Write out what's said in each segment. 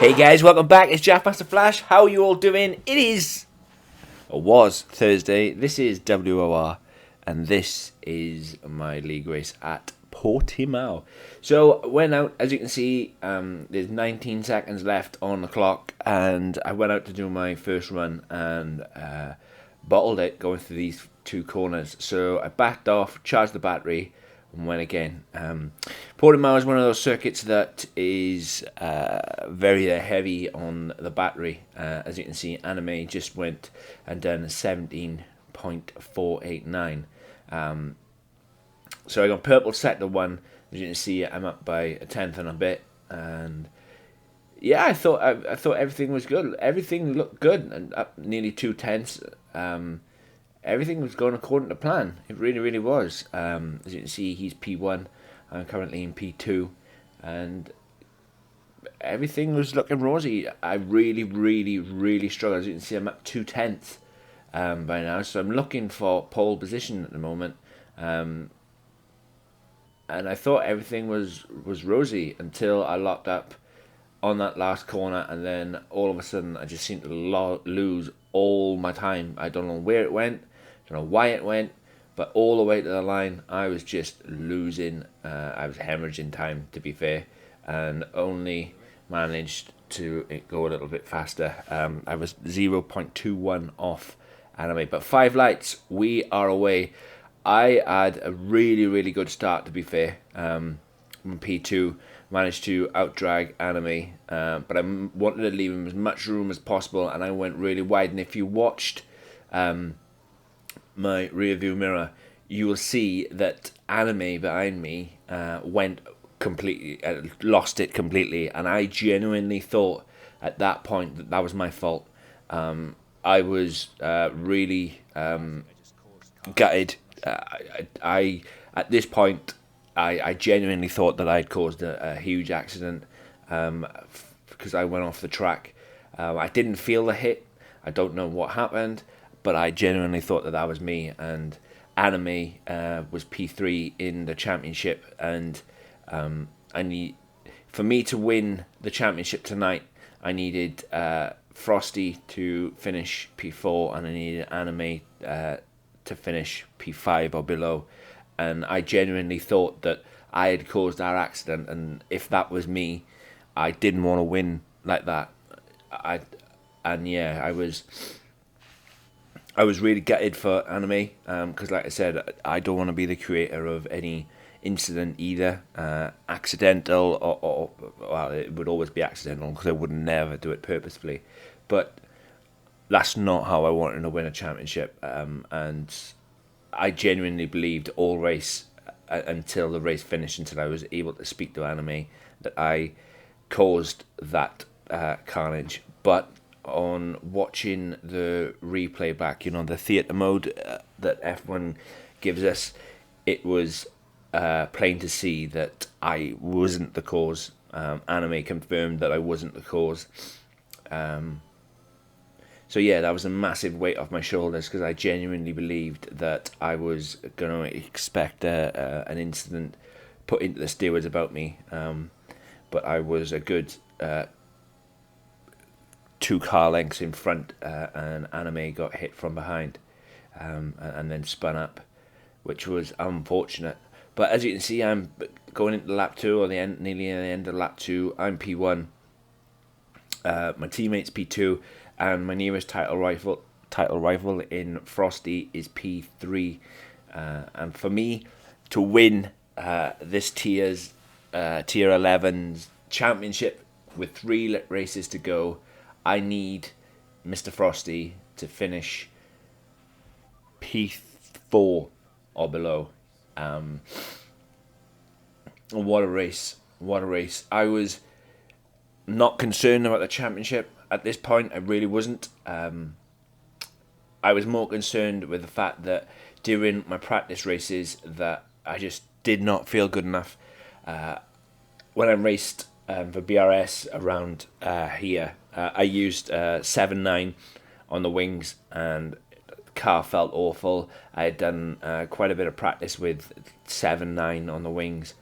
Hey guys, welcome back. It's Jafmasterflash. How are you all doing? It is, or was, Thursday. This is WOR, and this is my league race at Portimao. So, went out, as you can see, there's 19 seconds left on the clock, and I went out to do my first run and bottled it going through these two corners. So, I backed off, charged the battery, and went again. Portimao is one of those circuits that is very heavy on the battery. As you can see, Anime just went and done 17.489. So I got purple sector 1. As you can see, I'm up by a tenth and a bit. And yeah, I thought everything was good. Everything looked good, and up nearly 2/10. Everything was going according to plan. It really, really was. As you can see, he's P1. I'm currently in P2. And everything was looking rosy. I really, really, really struggled. As you can see, I'm at 2/10 by now. So I'm looking for pole position at the moment. And I thought everything was rosy until I locked up on that last corner. And then all of a sudden, I just seemed to lose all my time. I don't know where it went. I don't know why it went, but all the way to the line, I was just losing. I was hemorrhaging time, to be fair, and only managed to go a little bit faster. I was 0.21 off Anime, but 5 lights, we are away. I had a really, really good start, to be fair. From P2, managed to outdrag Anime, but I wanted to leave him as much room as possible, and I went really wide. And if you watched my rear view mirror, you will see that Anime behind me went completely, lost it completely, and I genuinely thought at that point that was my fault. I was really gutted. I at this point, I genuinely thought that I'd caused a huge accident because I went off the track. I didn't feel the hit. I don't know what happened, but I genuinely thought that was me. And Anime was P3 in the championship, and for me to win the championship tonight, I needed Frosty to finish P4, and I needed Anime to finish P5 or below. And I genuinely thought that I had caused our accident, and if that was me, I didn't want to win like that. I was really gutted for Anime, because like I said, I don't want to be the creator of any incident either, accidental or well, it would always be accidental because I would never do it purposefully, but that's not how I wanted to win a championship. And I genuinely believed all race until the race finished, until I was able to speak to Anime, that I caused that carnage. But on watching the replay back, the theatre mode that F1 gives us, it was plain to see that I wasn't the cause. Anime confirmed that I wasn't the cause. So yeah, that was a massive weight off my shoulders, because I genuinely believed that I was going to expect an incident put into the stewards about me. But I was a good 2 car lengths in front, and Anime got hit from behind, and then spun up, which was unfortunate. But as you can see, I'm going into lap 2, or nearly the end of lap 2. I'm P1. My teammate's P2, and my nearest title rival in Frosty is P3. And for me to win this tier 11's championship with 3 races to go, I need Mr. Frosty to finish P4 or below. What a race. What a race. I was not concerned about the championship at this point. I really wasn't. I was more concerned with the fact that during my practice races that I just did not feel good enough. When I raced for BRS around here, I used 7.9 on the wings, and the car felt awful. I had done quite a bit of practice with 7.9 on the wings,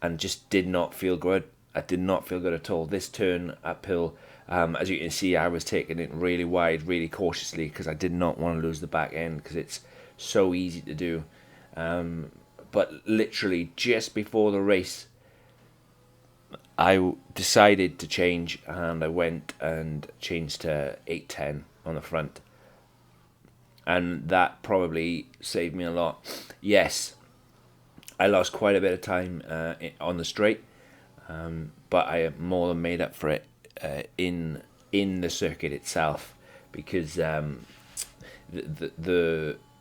and just did not feel good. I did not feel good at all. This turn uphill, as you can see, I was taking it really wide, really cautiously, because I did not want to lose the back end, because it's so easy to do. But literally just before the race, I decided to change, and I went and changed to 810 on the front. And that probably saved me a lot. Yes, I lost quite a bit of time on the straight, but I more than made up for it in the circuit itself, because the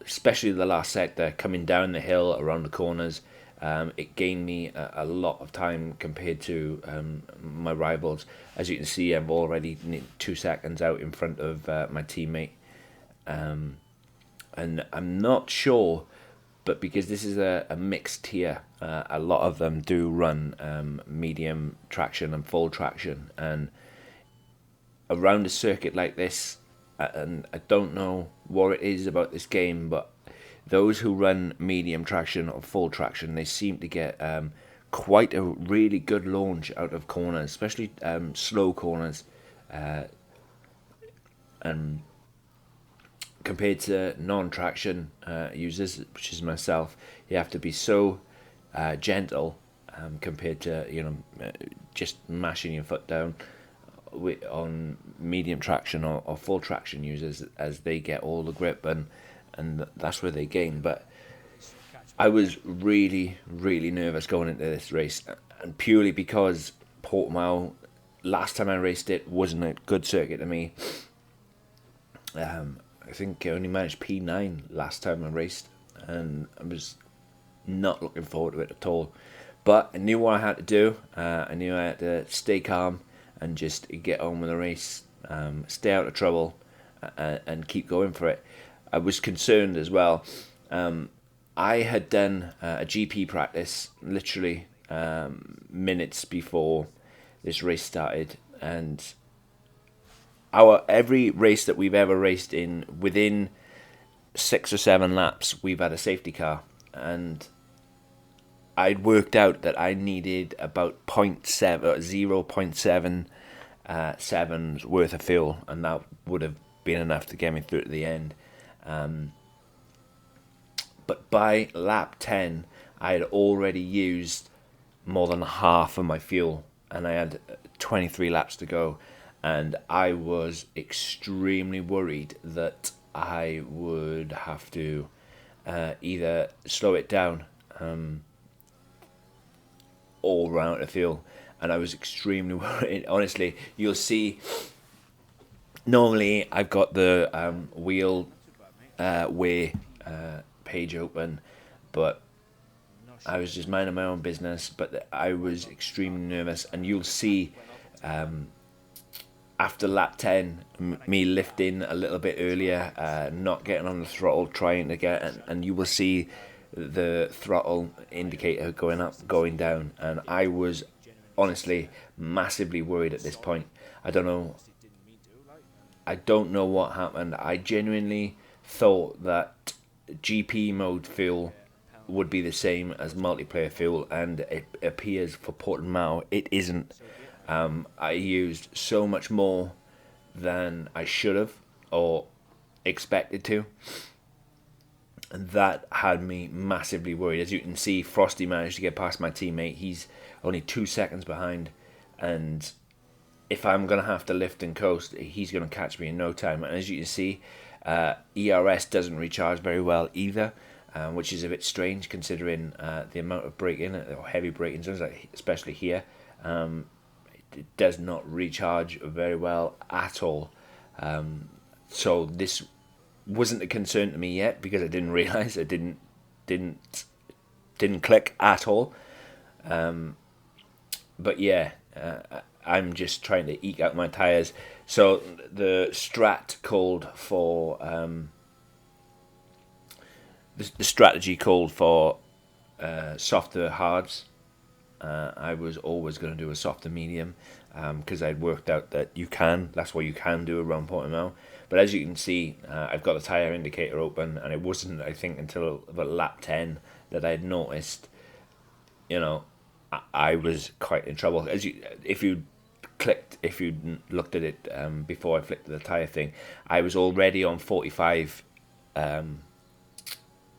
especially the last sector coming down the hill around the corners, it gained me a lot of time compared to my rivals. As you can see, I'm already 2 seconds out in front of my teammate, and I'm not sure, but because this is a mixed tier, a lot of them do run medium traction and full traction, and around a circuit like this, and I don't know what it is about this game, but those who run medium traction or full traction, they seem to get quite a really good launch out of corners, especially slow corners, and compared to non-traction users, which is myself, you have to be so gentle compared to just mashing your foot down on medium traction or full traction users, as they get all the grip, and that's where they gain. But I was really, really nervous going into this race, and purely because Portimao, last time I raced it, wasn't a good circuit to me. I think I only managed P9 last time I raced, and I was not looking forward to it at all. But I knew what I had to do. I knew I had to stay calm and just get on with the race, stay out of trouble, and keep going for it. I was concerned as well. I had done a GP practice literally minutes before this race started, and every race that we've ever raced in, within 6 or 7 laps, we've had a safety car, and I'd worked out that I needed about 0.7 worth of fuel, and that would have been enough to get me through to the end. But by lap 10, I had already used more than half of my fuel, and I had 23 laps to go. And I was extremely worried that I would have to either slow it down or run out of fuel. And I was extremely worried. Honestly, you'll see, normally I've got the wheel weigh page open, but I was just minding my own business. But I was extremely nervous, and you'll see after lap 10, me lifting a little bit earlier, not getting on the throttle, trying to get, and you will see the throttle indicator going up, going down, and I was honestly massively worried at this point. I don't know what happened. I genuinely thought that GP mode fuel would be the same as multiplayer fuel, and it appears for Portimao it isn't. I used so much more than I should have or expected to, and that had me massively worried. As you can see, Frosty managed to get past my teammate. He's only 2 seconds behind, and if I'm going to have to lift and coast, he's going to catch me in no time. And as you can see, ERS doesn't recharge very well either, which is a bit strange considering the amount of braking or heavy braking zones, especially here. It does not recharge very well at all. So this wasn't a concern to me yet, because I didn't realise it didn't click at all. But yeah, I'm just trying to eke out my tyres. So the strat called for the strategy called for softer hards. I was always going to do a softer medium, because I'd worked out that that's what you can do around Portimao. But as you can see, I've got the tyre indicator open, and it wasn't, I think, until about lap 10 that I'd noticed, I was quite in trouble. If you looked at it before I flicked the tire thing, I was already on 45 or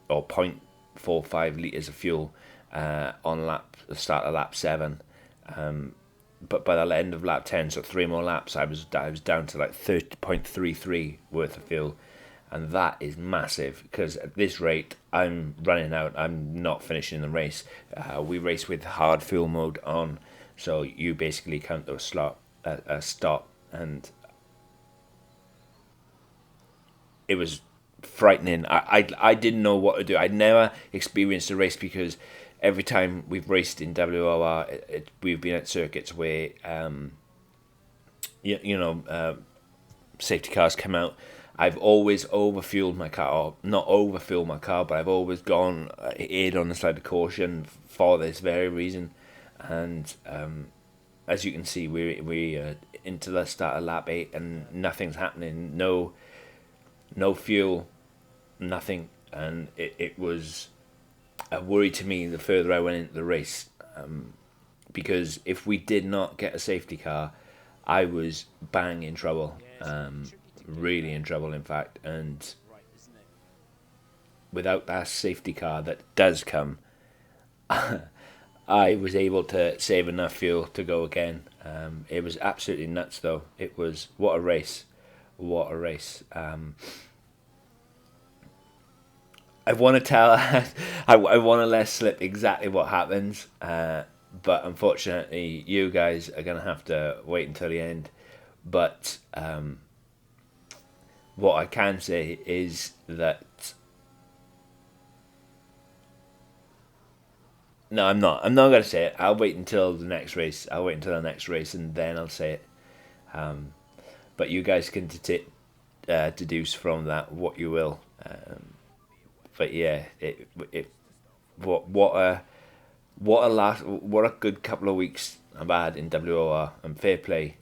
0.45 liters of fuel on the start of lap 7. But by the end of lap 10, so 3 more laps, I was down to like 30.33 worth of fuel, and that is massive because at this rate I'm running out. I'm not finishing the race. We race with hard fuel mode on, so you basically count to a stop, and it was frightening. I didn't know what to do. I'd never experienced a race because every time we've raced in WOR, we've been at circuits where safety cars come out. I've always overfueled my car, or not overfueled my car, but I've always gone aid on the side of caution for this very reason. And as you can see, we're into the start of lap 8 and nothing's happening. No fuel, nothing. And it was a worry to me the further I went into the race, because if we did not get a safety car, I was bang in trouble, really in trouble in fact. And without that safety car that does come, I was able to save enough fuel to go again. It was absolutely nuts though. It was, what a race. I want to tell, I want to let slip exactly what happens, but unfortunately you guys are going to have to wait until the end. But what I can say is that, no, I'm not going to say it. I'll wait until the next race. And then I'll say it. But you guys can deduce from that what you will. But yeah, what a good couple of weeks I've had in WOR, and fair play.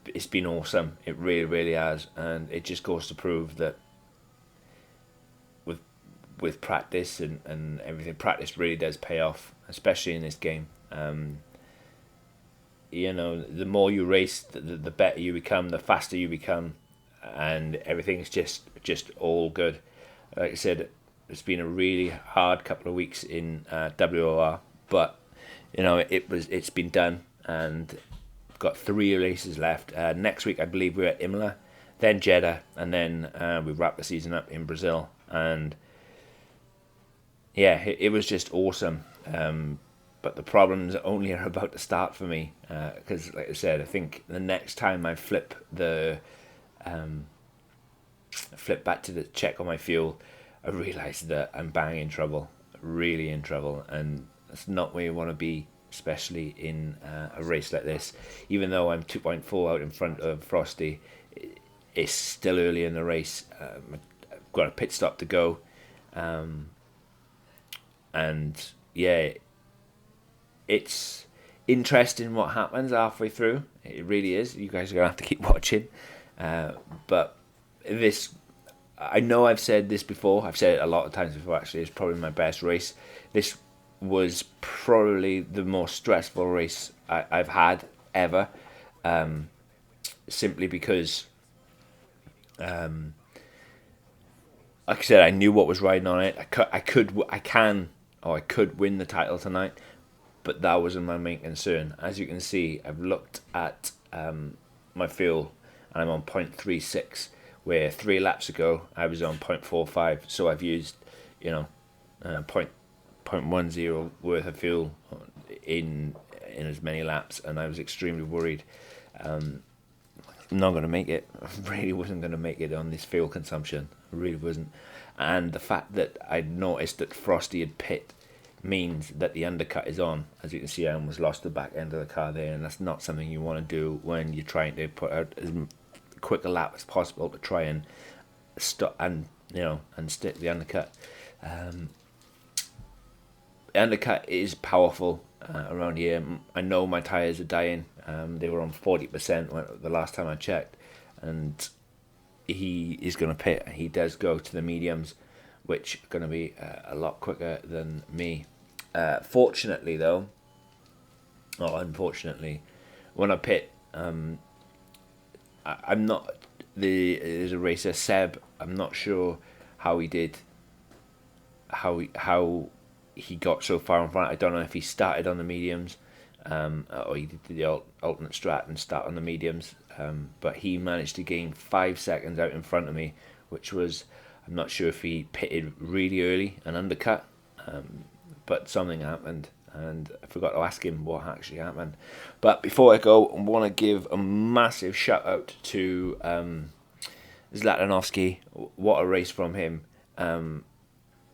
It's been awesome. It really, really has, and it just goes to prove that with practice and everything, practice really does pay off, especially in this game. The more you race, the better you become, the faster you become, and everything's just all good. Like I said, it's been a really hard couple of weeks in WOR, but it's been done, and got 3 races left. Next week I believe we're at Imola, then Jeddah, and then we wrap the season up in Brazil. And yeah, it was just awesome. But the problems only are about to start for me, because like I said, I think the next time I flip back to the check on my fuel, I realised that I'm bang in trouble, really in trouble, and that's not where you want to be, especially in a race like this. Even though I'm 2.4 out in front of Frosty, it's still early in the race. I've got a pit stop to go, and yeah, it's interesting what happens halfway through. It really is. You guys are going to have to keep watching. But this, I know I've said this before. I've said it a lot of times before, actually. It's probably my best race. This was probably the most stressful race I've had ever. Simply because, like I said, I knew what was riding on it. I could win the title tonight, but that wasn't my main concern. As you can see, I've looked at my fuel, and I'm on 0.36, where 3 laps ago I was on 0.45. So I've used, 0.10 worth of fuel in as many laps, and I was extremely worried. I'm not going to make it. I really wasn't going to make it on this fuel consumption. I really wasn't. And the fact that I'd noticed that Frosty had pit means that the undercut is on. As you can see, I almost lost the back end of the car there, and that's not something you want to do when you're trying to put out as quick a lap as possible to try and stop and stick the undercut. The undercut is powerful around here. I know my tyres are dying. They were on 40% the last time I checked, and he is going to pit. He does go to the mediums, which are going to be a lot quicker than me. Fortunately though, or unfortunately, when I pit, I'm not there's a racer, Seb. I'm not sure how he did, how he got so far in front. I don't know if he started on the mediums, or he did the alternate strat and start on the mediums. But he managed to gain 5 seconds out in front of me, which was, I'm not sure if he pitted really early and undercut, but something happened. And I forgot to ask him what actually happened. But before I go, I want to give a massive shout out to Zlatanovsky. What a race from him.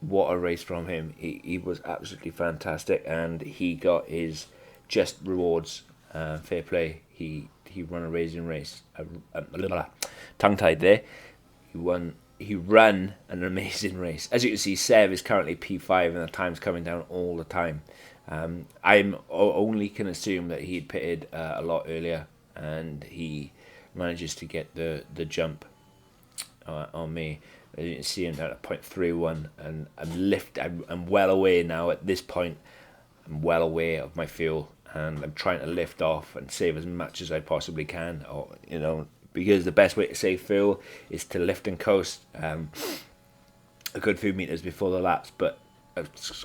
What a race from him. He was absolutely fantastic, and he got his just rewards. Fair play. He ran a racing race. Tongue-tied there. He ran an amazing race. As you can see, Sev is currently P5 and the time's coming down all the time. I'm only can assume that he'd pitted a lot earlier, and he manages to get the jump on me. As you can see, I'm down at 0.31, and I'm well aware now at this point. I'm well aware of my fuel, and I'm trying to lift off and save as much as I possibly can. Or because the best way to save fuel is to lift and coast a good few meters before the laps, but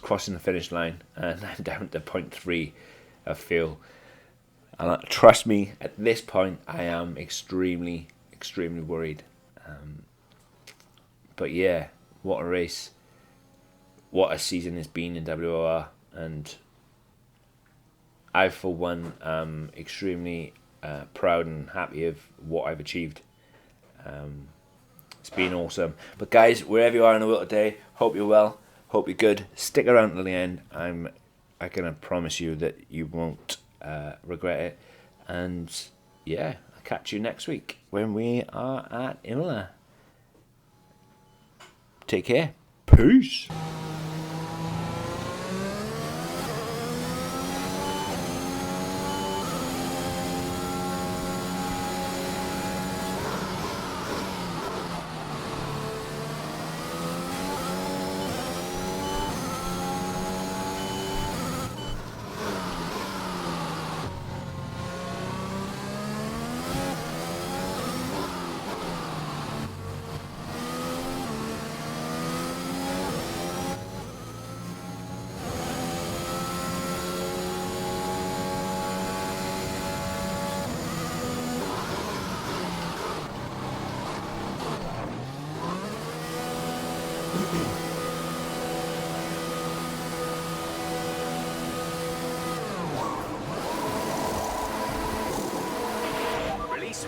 crossing the finish line and I'm down to 0.3 of fuel, and trust me, at this point I am extremely worried. But yeah, what a race, what a season it's been in WOR, and I for one am extremely proud and happy of what I've achieved. It's been awesome. But guys, wherever you are in the world today, hope you're well. Hope you're good. Stick around till the end. I can promise you that you won't regret it. And yeah, I'll catch you next week when we are at Imola. Take care. Peace.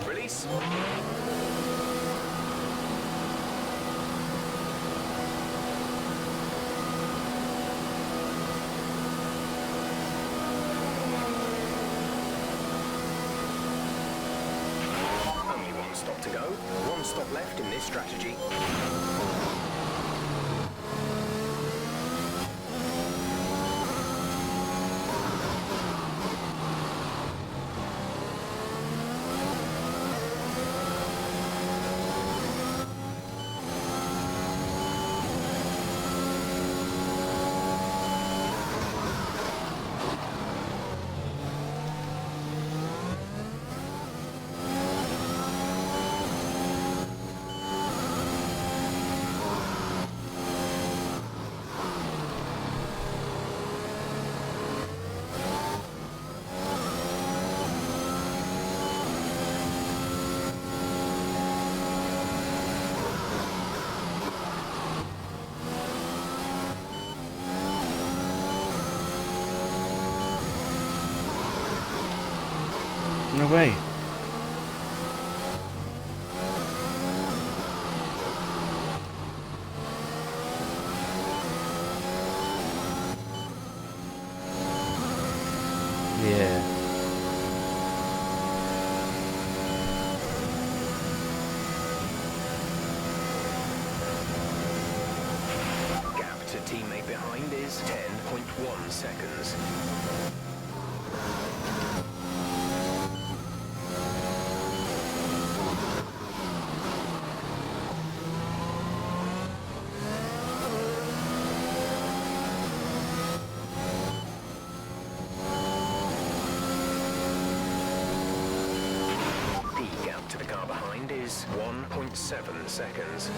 Release. Only one stop to go. One stop left in this strategy. No way. Yeah. Gap to teammate behind is 10.1 seconds. is 1.7 seconds.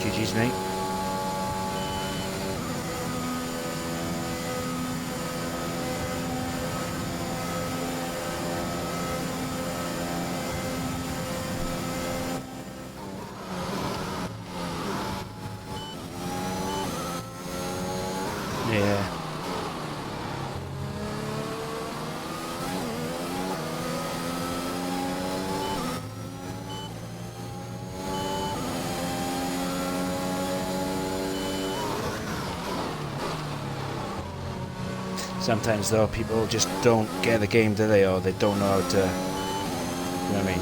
GG's, mate. Yeah. Sometimes though, people just don't get the game, do they? Or they don't know how to, you know what I mean?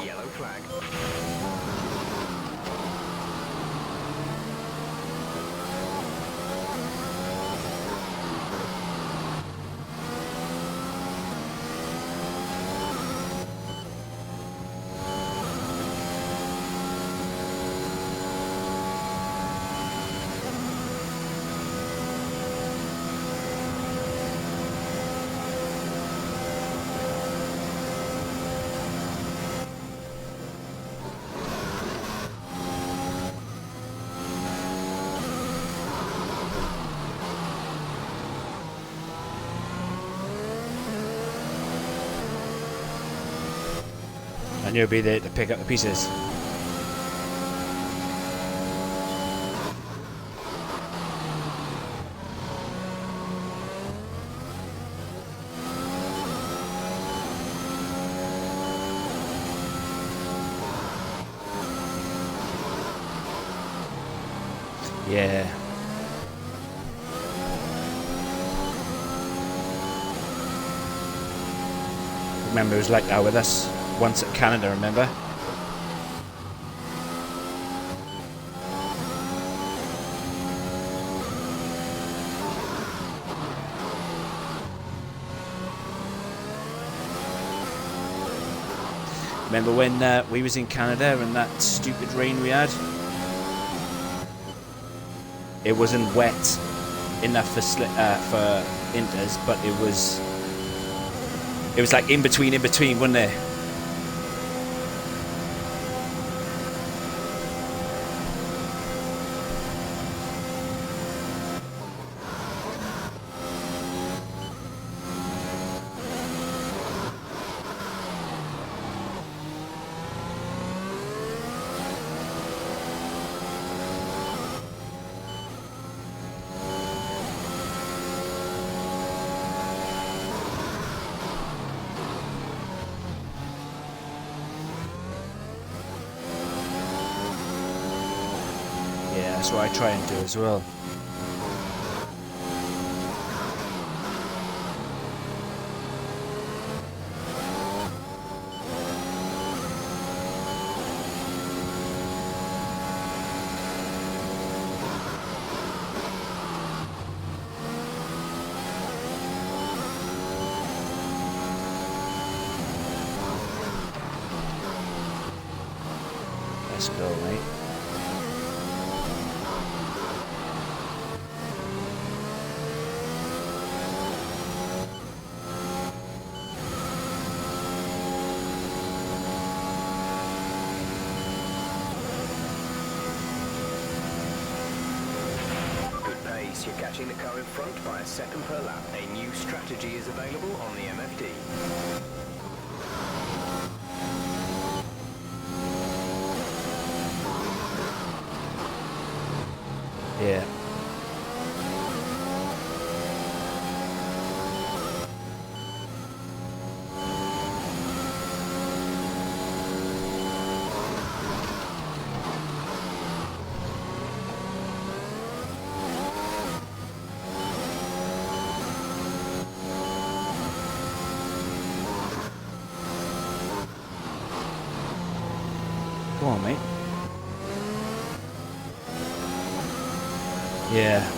Yellow flag. And you'll be there to pick up the pieces. Yeah. Remember, it was like that with us once at Canada, remember? Remember when we was in Canada and that stupid rain we had? It wasn't wet enough for inters, but it was like in between, wasn't it? That's what I try and do as well. Let's go, mate. pace, you're catching the car in front by a second per lap. A new strategy is available on the MFD. Yeah. Go on, mate. Yeah.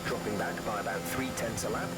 Dropping back by about 0.3 a lap.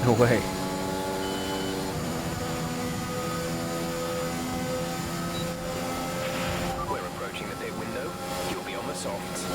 No way. We're approaching the pit window. You'll be on the softs.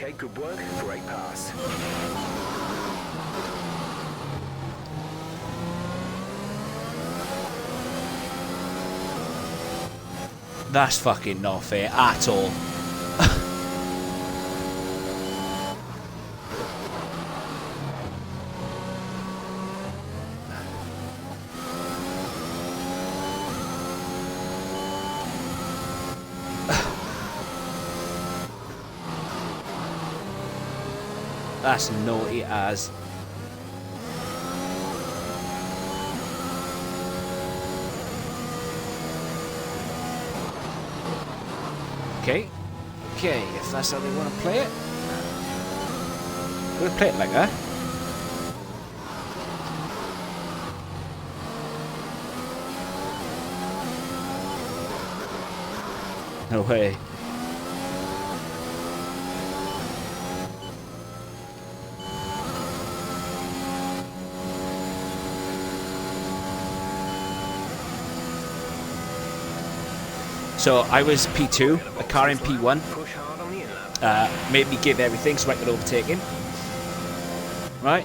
Okay, good work. Great pass. That's fucking not fair at all. That's naughty as. Okay, if that's how they want to play it, we'll play it like that. No way. So I was P2, a car in P1. Push hard on the in-lap. Made me give everything so I could overtake him. Right.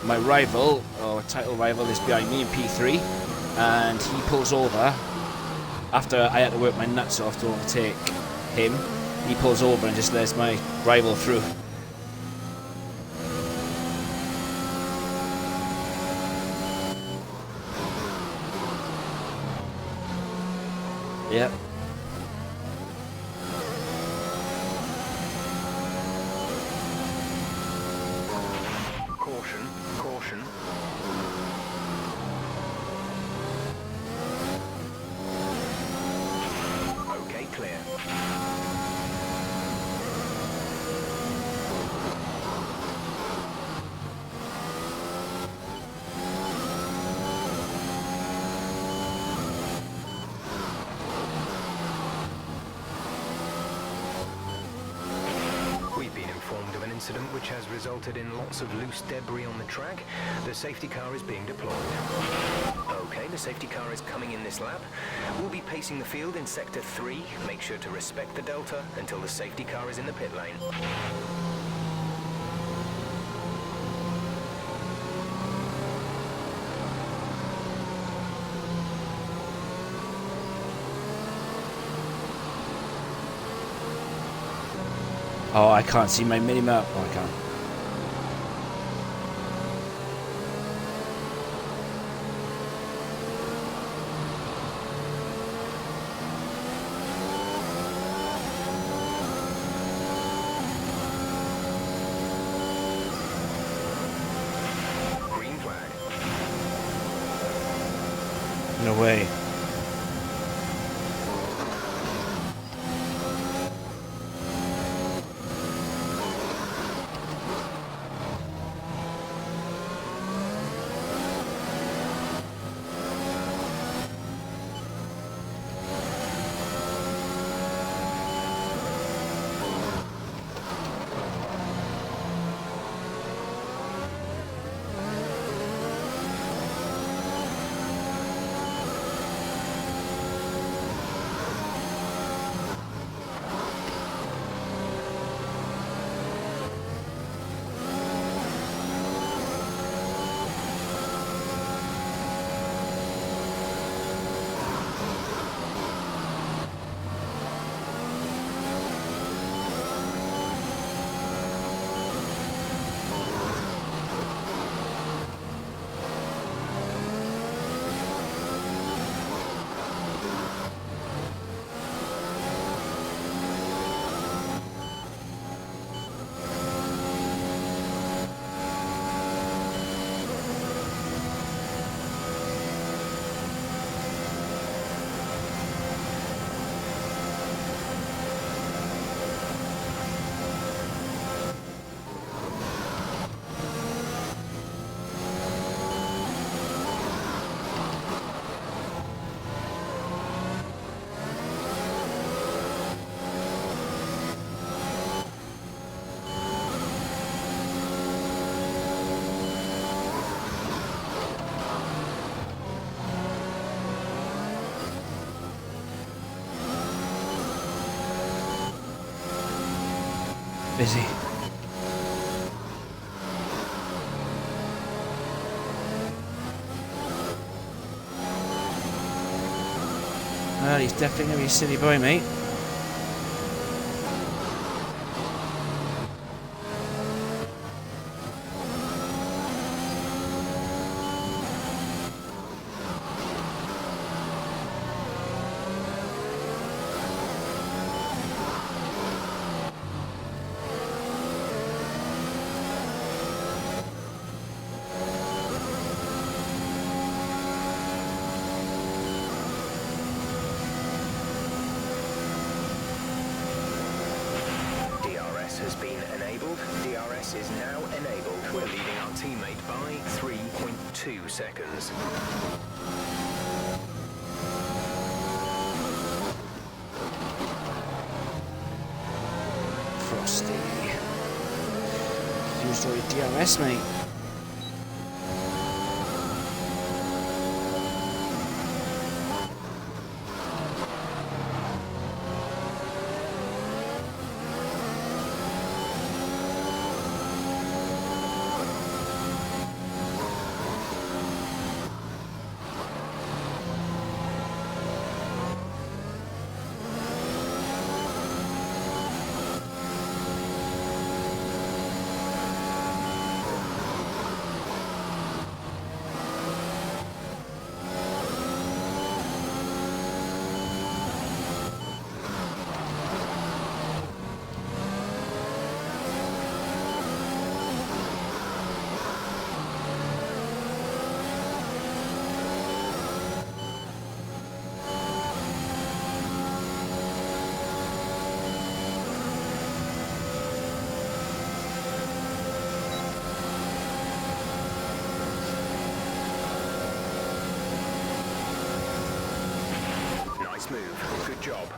My rival, or title rival, is behind me in P3, and he pulls over after I had to work my nuts off to overtake him. He pulls over and just lets my rival through. Yep. Caution, caution. Okay, clear. We've been informed of an incident which has resulted in lots of loose debris on the track. The safety car is being deployed. Okay, the safety car is coming in this lap. We'll be pacing the field in sector 3. Make sure to respect the delta until the safety car is in the pit lane. Oh, I can't see my mini-map. Oh, I can't. Green flag. No way. Busy. Well, he's definitely going to be a silly boy, mate. Has been enabled. DRS is now enabled. We're leading our teammate by 3.2 seconds. used all your DRS, mate. Nice move. Good job.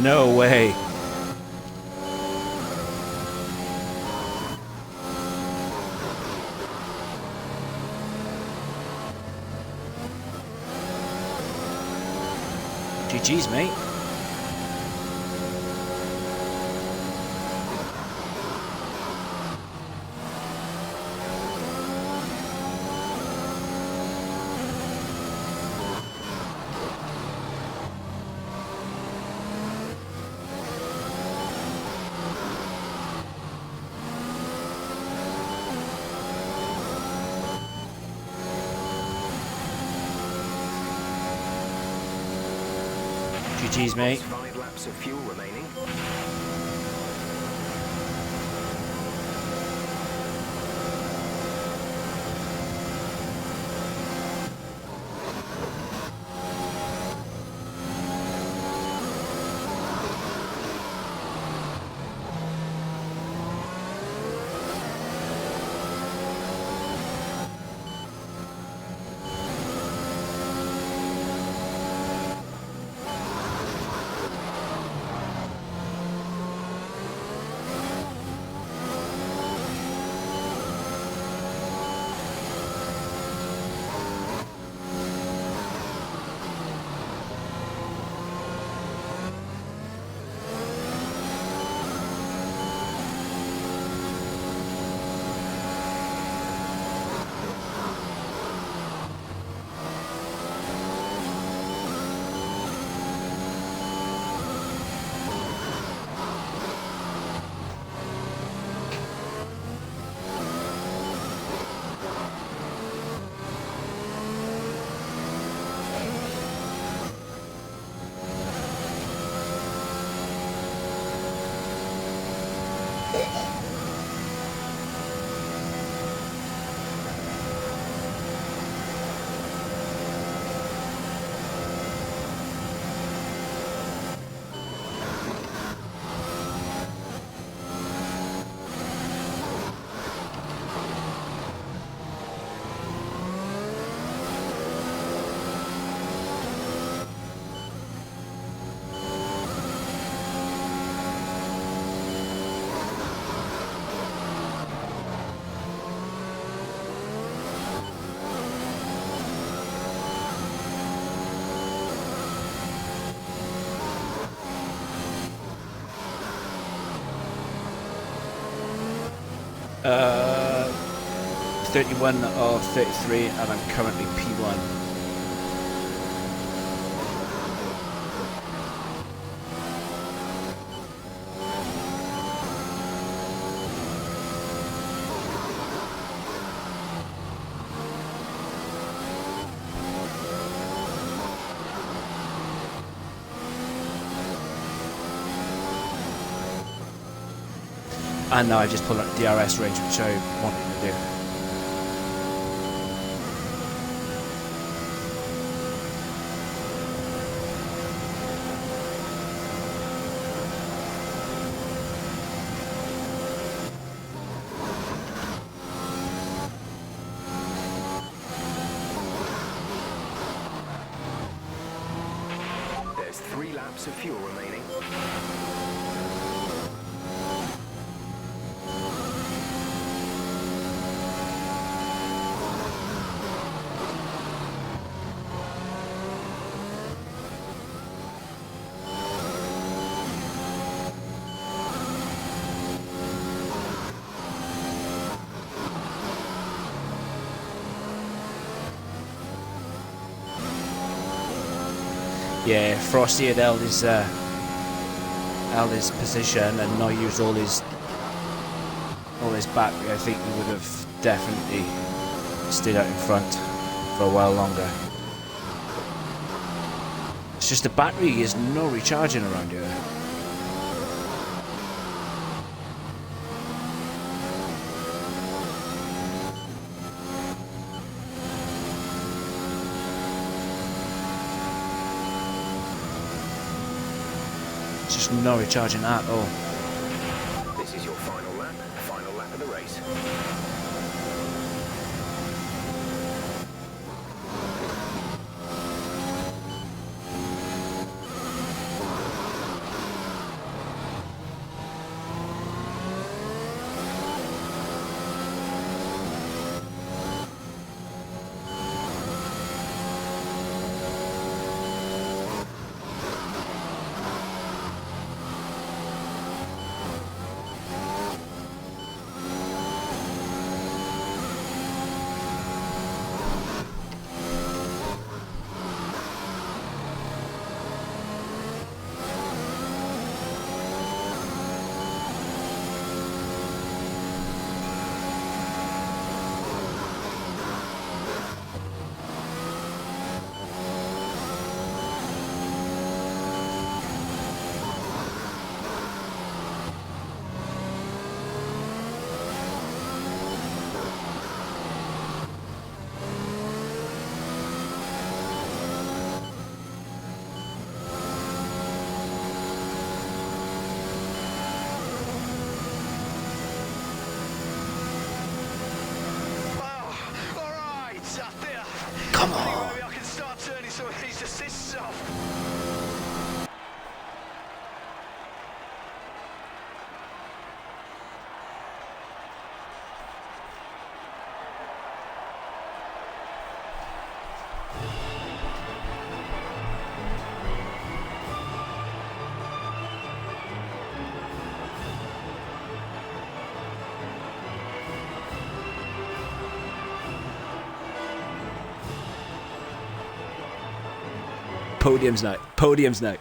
No way. GG's, mate. GG's, mate. 5 laps of fuel remaining. Uh, 31 of 33, and I'm currently P1. And now I've just pulled up DRS range, which I wanted to do. laps of fuel remaining. Yeah, Frosty had held his position and not used all his battery. I think he would have definitely stayed out in front for a while longer. It's just the battery is no recharging around here. Just not recharging at all. This is your final lap of the race. Come on. Maybe I can start turning some of these assists off. Podium's night. Podium's night.